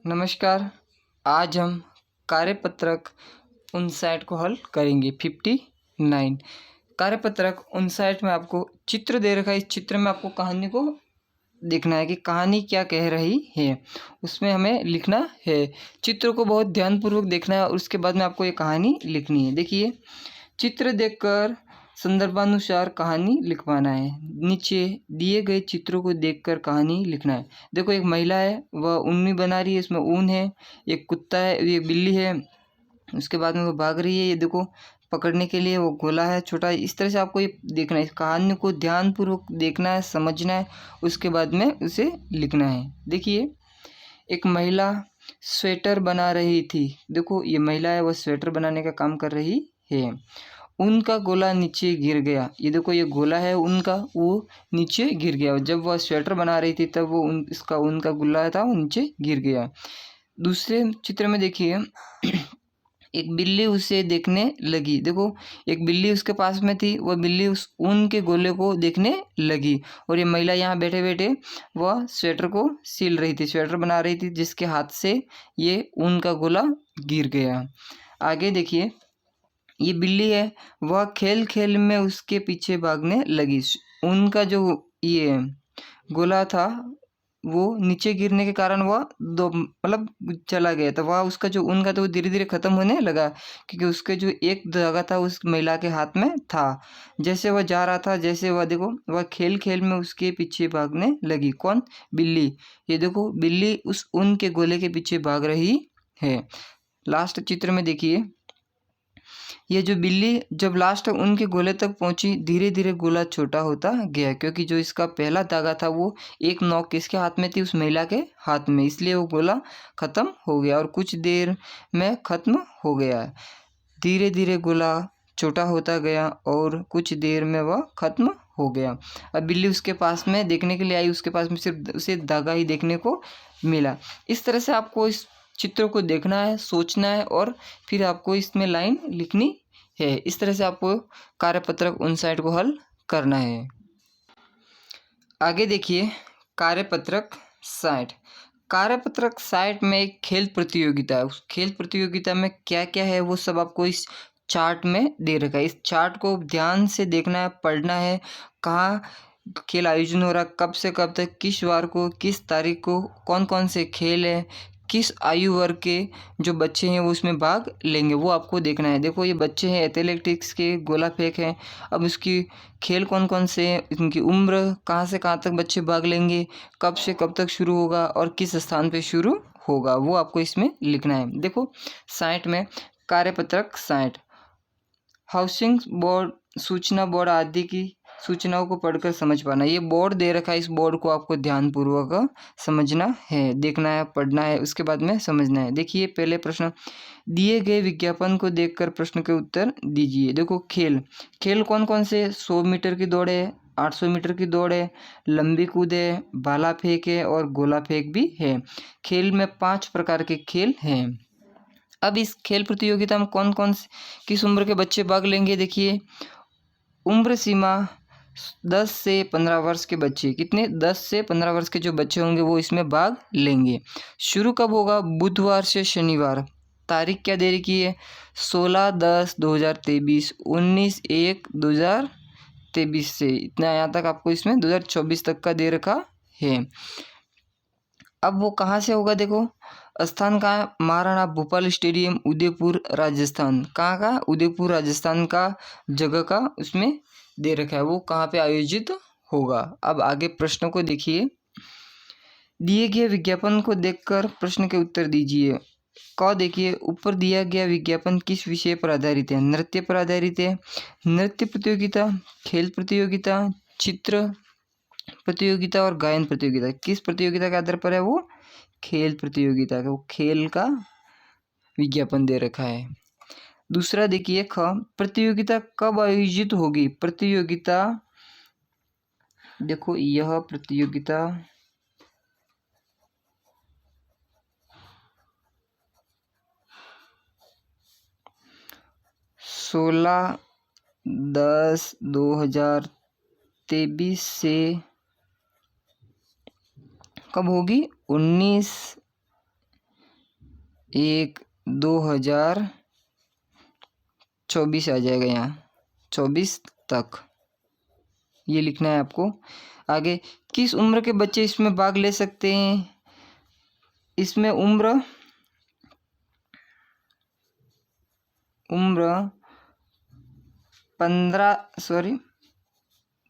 नमस्कार। आज हम कार्यपत्रक 59 को हल करेंगे। 59 कार्यपत्रक 59 में आपको चित्र दे रखा है। इस चित्र में आपको कहानी को देखना है कि कहानी क्या कह रही है, उसमें हमें लिखना है। चित्र को बहुत ध्यानपूर्वक देखना है और उसके बाद में आपको ये कहानी लिखनी है। देखिए, चित्र देखकर संदर्भानुसार कहानी लिखवाना है। नीचे दिए गए चित्रों को देखकर कहानी लिखना है। देखो, एक महिला है, वह ऊन बना रही है, इसमें ऊन है। एक कुत्ता है, ये बिल्ली है, उसके बाद में वो भाग रही है। ये देखो, पकड़ने के लिए वो गोला है छोटा। इस तरह से आपको ये देखना है, इस कहानी को ध्यानपूर्वक देखना है, समझना है, उसके बाद में उसे लिखना है। देखिए, एक महिला स्वेटर बना रही थी। देखो, ये महिला है, वह स्वेटर बनाने का काम कर रही है। उनका गोला नीचे गिर गया। ये देखो, ये गोला है उनका, वो नीचे गिर गया। जब वह स्वेटर बना रही थी तब वो इसका उनका गोला था, वो नीचे गिर गया। दूसरे चित्र में देखिए, एक बिल्ली उसे देखने लगी। देखो, एक बिल्ली उसके पास में थी, वह बिल्ली उस ऊन के गोले को देखने लगी। और ये महिला यहाँ बैठे बैठे वह स्वेटर को सिल रही थी, स्वेटर बना रही थी, जिसके हाथ से ये ऊन का गोला गिर गया। आगे देखिए, ये बिल्ली है, वह खेल खेल में उसके पीछे भागने लगी। उनका जो ये गोला था, वो नीचे गिरने के कारण वह दो मतलब चला गया था। वह उसका जो ऊन का था वो धीरे धीरे ख़त्म होने लगा, क्योंकि उसके जो एक धागा था उस महिला के हाथ में था। जैसे वह जा रहा था, जैसे वह देखो, वह खेल खेल में उसके पीछे भागने लगी। कौन? बिल्ली। ये देखो, बिल्ली उस ऊन के गोले के पीछे भाग रही है। लास्ट चित्र में देखिए, ये जो बिल्ली जब लास्ट उनके गोले तक पहुंची, धीरे धीरे गोला छोटा होता गया, क्योंकि जो इसका पहला धागा था वो एक नोक किसके हाथ में थी? उस महिला के हाथ में, इसलिए वो गोला ख़त्म हो गया और कुछ देर में ख़त्म हो गया। धीरे धीरे गोला छोटा होता गया और कुछ देर में वह ख़त्म हो गया। अब बिल्ली उसके पास में देखने के लिए आई, उसके पास में सिर्फ उसे धागा ही देखने को मिला। इस तरह से आपको इस चित्र को देखना है, सोचना है और फिर आपको इसमें लाइन लिखनी है। इस तरह से आपको कार्यपत्रक 59 को हल करना है। आगे देखिए, कार्यपत्रक 60। कार्यपत्रक 60 में एक खेल प्रतियोगिता है। उस खेल प्रतियोगिता में क्या क्या है वो सब आपको इस चार्ट में दे रखा है। इस चार्ट को ध्यान से देखना है, पढ़ना है। कहाँ खेल आयोजन हो रहा, कब से कब तक, किस वार को, किस तारीख को, कौन कौन से खेल है, किस आयु वर्ग के जो बच्चे हैं वो उसमें भाग लेंगे, वो आपको देखना है। देखो, ये बच्चे हैं एथलेटिक्स के, गोला फेंक है। अब उसकी खेल कौन कौन से हैं, इनकी उम्र, कहाँ से कहाँ तक बच्चे भाग लेंगे, कब से कब तक शुरू होगा और किस स्थान पे शुरू होगा, वो आपको इसमें लिखना है। देखो, 60 में कार्यपत्रक 60, हाउसिंग बोर्ड, सूचना बोर्ड आदि की सूचनाओं को पढ़कर समझ पाना। ये बोर्ड दे रखा है, इस बोर्ड को आपको ध्यानपूर्वक समझना है, देखना है, पढ़ना है, उसके बाद में समझना है। देखिए, पहले प्रश्न, दिए गए विज्ञापन को देखकर प्रश्न के उत्तर दीजिए। देखो, खेल खेल कौन कौन से? 100 मीटर की दौड़ है, 800 मीटर की दौड़ है, लंबी कूद है, भाला फेंक है और गोला फेंक भी है। खेल में 5 प्रकार के खेल हैं। अब इस खेल प्रतियोगिता में कौन कौन किस उम्र के बच्चे भाग लेंगे? देखिए, उम्र सीमा 10 से 15 वर्ष के बच्चे, कितने? 10 से 15 वर्ष के जो बच्चे होंगे वो इसमें भाग लेंगे। शुरू कब होगा? बुधवार से शनिवार। तारीख क्या दे रखी है? 16/10/2023, 19/1/2023 से इतना यहाँ तक आपको इसमें 2024 तक का दे रखा है। अब वो कहाँ से होगा? देखो, स्थान कहाँ है? महाराणा भूपाल स्टेडियम, उदयपुर, राजस्थान। कहाँ का? उदयपुर, राजस्थान का जगह का उसमें दे रखा है, वो कहाँ पे आयोजित होगा। अब आगे प्रश्नों को देखिए, दिए गए विज्ञापन को देखकर प्रश्न के उत्तर दीजिए। देखिए, ऊपर दिया गया विज्ञापन किस विषय पर आधारित है? नृत्य पर आधारित है। नृत्य प्रतियोगिता, खेल प्रतियोगिता, चित्र प्रतियोगिता और गायन प्रतियोगिता। किस प्रतियोगिता के आधार पर है? वो खेल प्रतियोगिता का, वो खेल का विज्ञापन दे रखा है। दूसरा देखिए, प्रतियोगिता कब आयोजित होगी? प्रतियोगिता, देखो, यह प्रतियोगिता 16/10/2023 से कब होगी? 19 1/2024 आ जाएगा यहाँ, 24 तक ये लिखना है आपको। आगे किस उम्र के बच्चे इसमें भाग ले सकते हैं? इसमें उम्र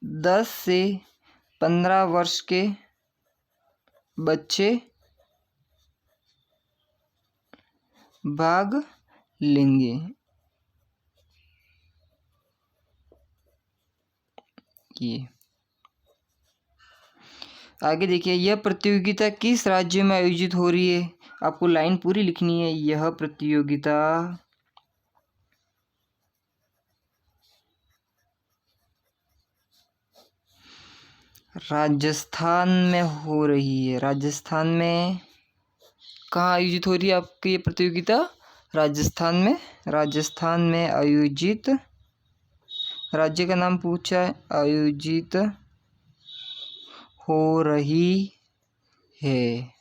10 से 15 वर्ष के बच्चे भाग लेंगे। ये आगे देखिए, यह प्रतियोगिता किस राज्य में आयोजित हो रही है? आपको लाइन पूरी लिखनी है। यह प्रतियोगिता राजस्थान में हो रही है। राजस्थान में कहाँ आयोजित हो रही है आपकी ये प्रतियोगिता? राजस्थान में। राजस्थान में आयोजित, राज्य का नाम पूछा है, आयोजित हो रही है।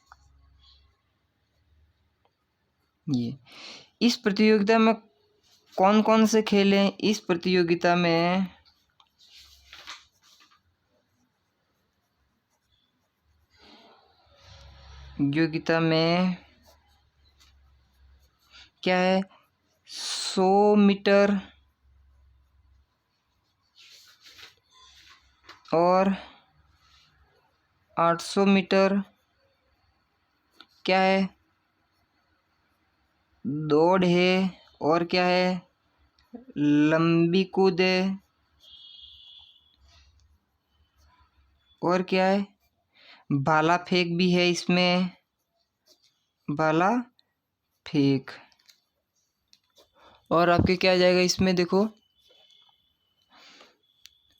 ये इस प्रतियोगिता में कौन कौन से खेल हैं? इस प्रतियोगिता में क्या है? 100 मीटर और 800 मीटर क्या है? दौड़ है। और क्या है? लंबी कूद है। और क्या है? भाला फेंक भी है इसमें, भाला फेंक। और आपके क्या आ जाएगा इसमें? देखो,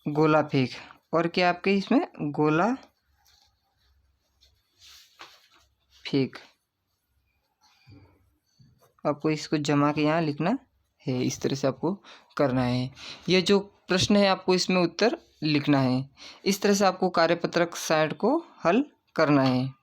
गोला फेंक। और क्या आपके इसमें? गोला फेंक। आपको इसको जमा के यहाँ लिखना है। इस तरह से आपको करना है। ये जो प्रश्न है आपको इसमें उत्तर लिखना है। इस तरह से आपको कार्यपत्रक 60 को हल करना है।